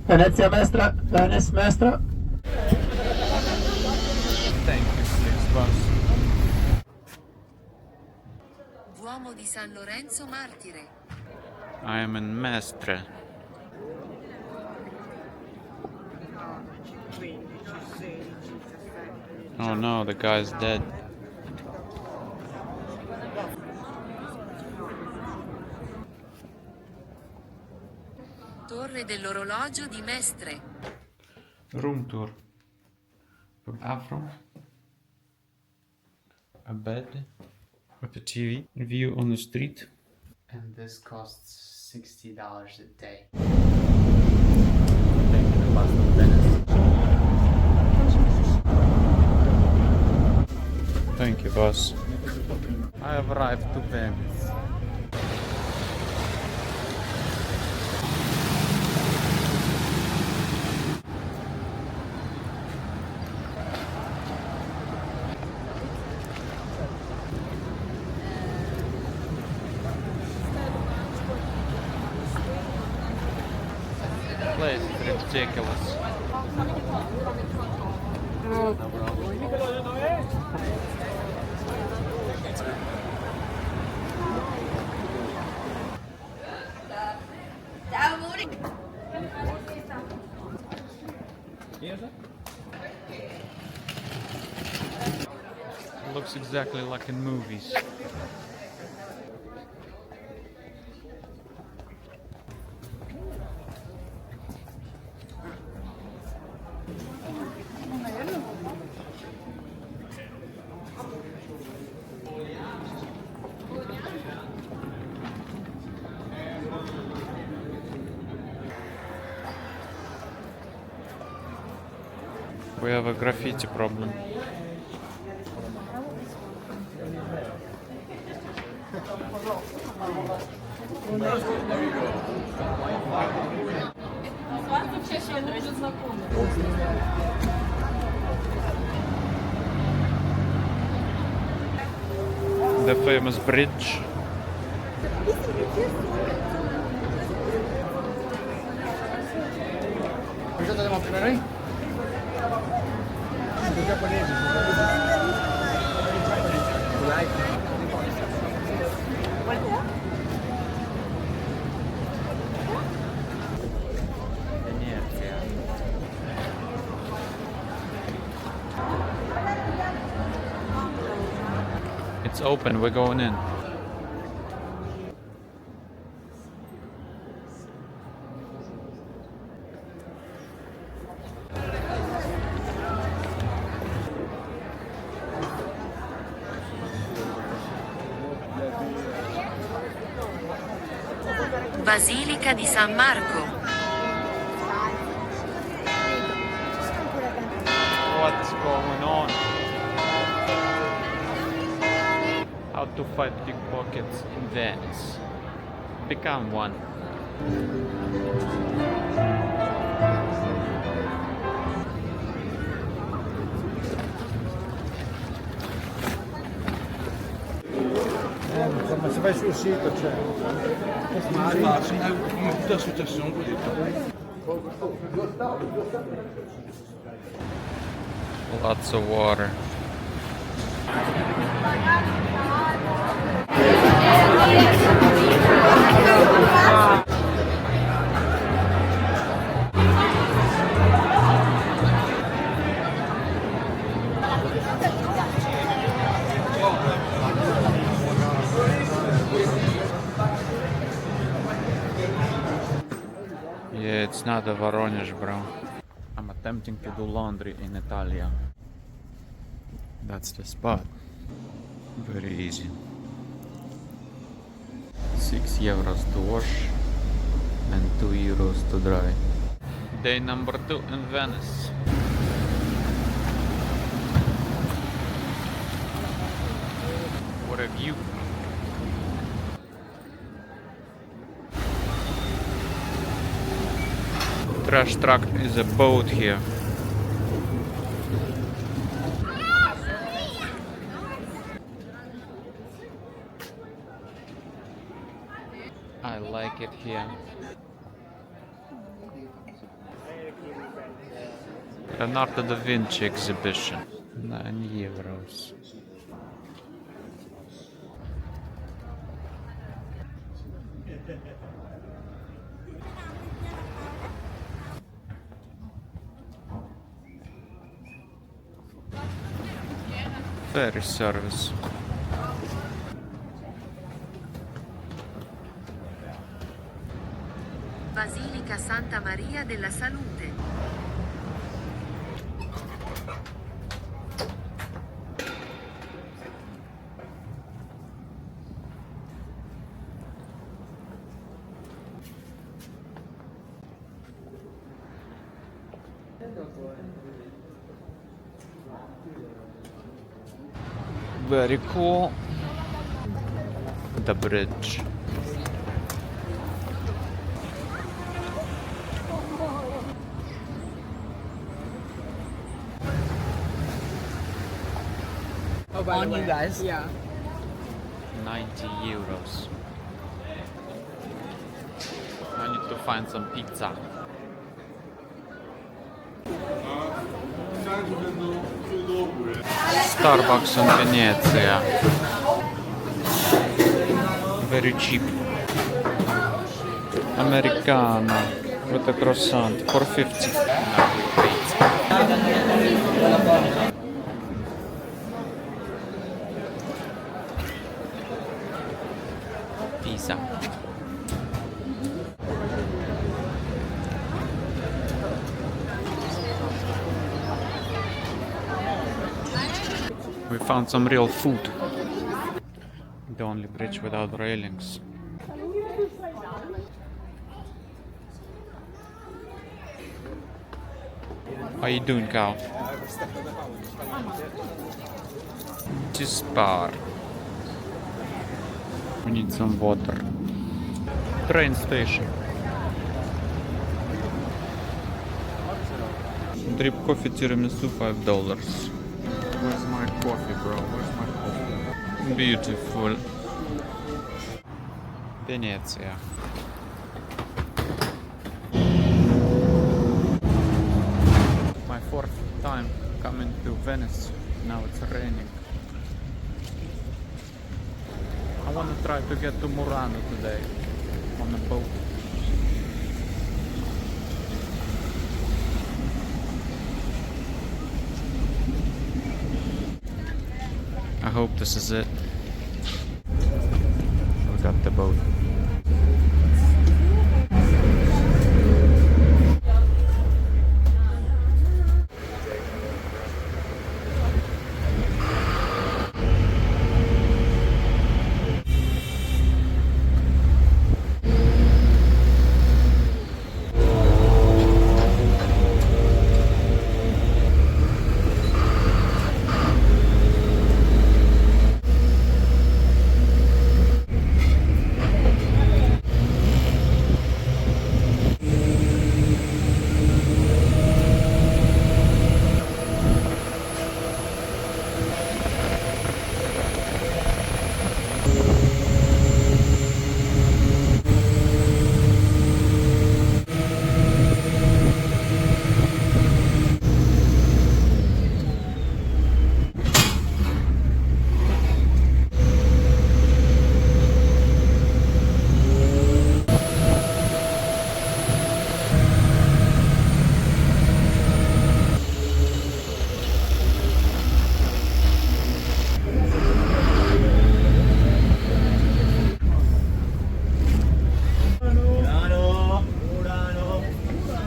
Venezia Mestra, Venice Mestra. Thank you, please, boss. Duomo di San Lorenzo Martire. I am in Mestre. Oh no, the guy's dead. Torre dell'orologio di Mestre. Room tour. Bathroom. A bed. With a TV. View on the street. And this costs $60 a day. Taking the bus to Venice. Thank you, boss. I have arrived to Venice. The place is ridiculous. It looks exactly like in movies. We have a graffiti problem. The famous bridge. It's open, we're going in. Basilica di San Marco. What's going on? How to fight pickpockets in Venice. Become one. Ma se vai sul sito c'è. Tutta associazione così. Lots of water. Yeah, it's not a Voronezh, bro. I'm attempting to do laundry in Italia. That's the spot. Very easy. 6 euros to wash and 2 euros to dry. Day number 2 in Venice. What a view. Trash truck is a boat here. I like it here. Leonardo da Vinci exhibition. 9 euros. Ferry service. Basilica Santa Maria della Salute. Very cool. The bridge. On you guys. Yeah. 90 euros. I need to find some pizza. Starbucks in Venezia. Very cheap. Americano with a croissant for 50. Now we wait. Pizza. We found some real food. The only bridge without railings. How you doing, cow? This bar. We need some water. Train station. Drip coffee tiramisu $5. Where's my coffee, bro? Where's my coffee? Beautiful. Venezia. My fourth time coming to Venice. Now it's raining. I want to try to get to Murano today on a boat. I hope this is it. We got the boat.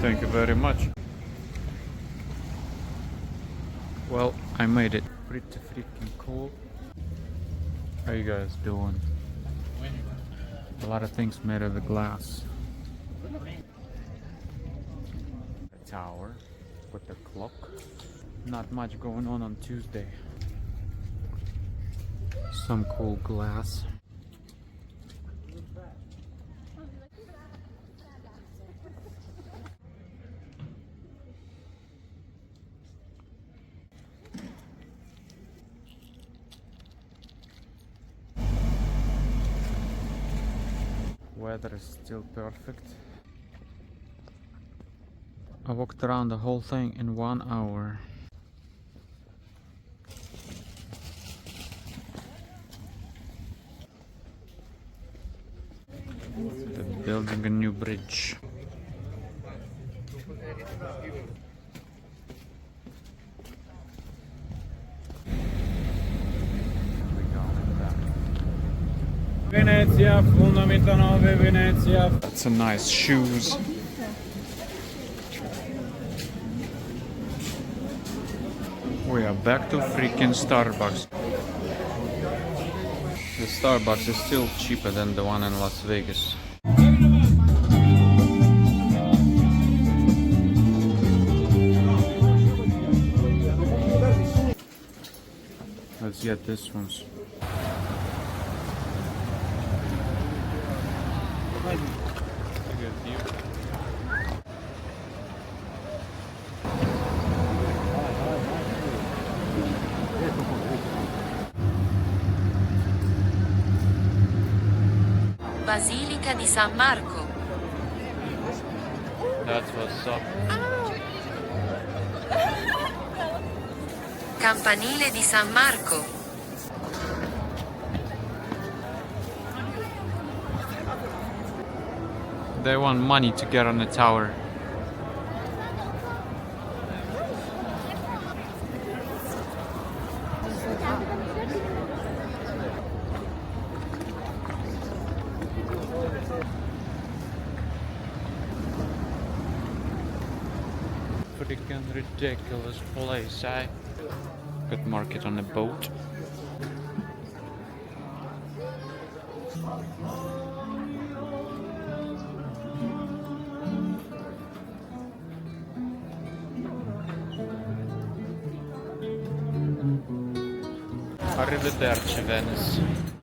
Thank you very much. Well, I made it. Pretty freaking cool. How you guys doing? A lot of things made of the glass. A tower with the clock. Not much going on Tuesday. Some cool glass. Weather is still perfect. I walked around the whole thing in 1 hour. They're building a new bridge. Venezia, Fundamento 9, Venezia. That's a nice shoes. We are back to freaking Starbucks. The Starbucks is still cheaper than the one in Las Vegas. Let's get this ones. Basilica di San Marco. That's what's up. Campanile di San Marco. They want money to get on the tower. Freaking ridiculous place, eh? Could market on a boat. Arrivederci, Venice.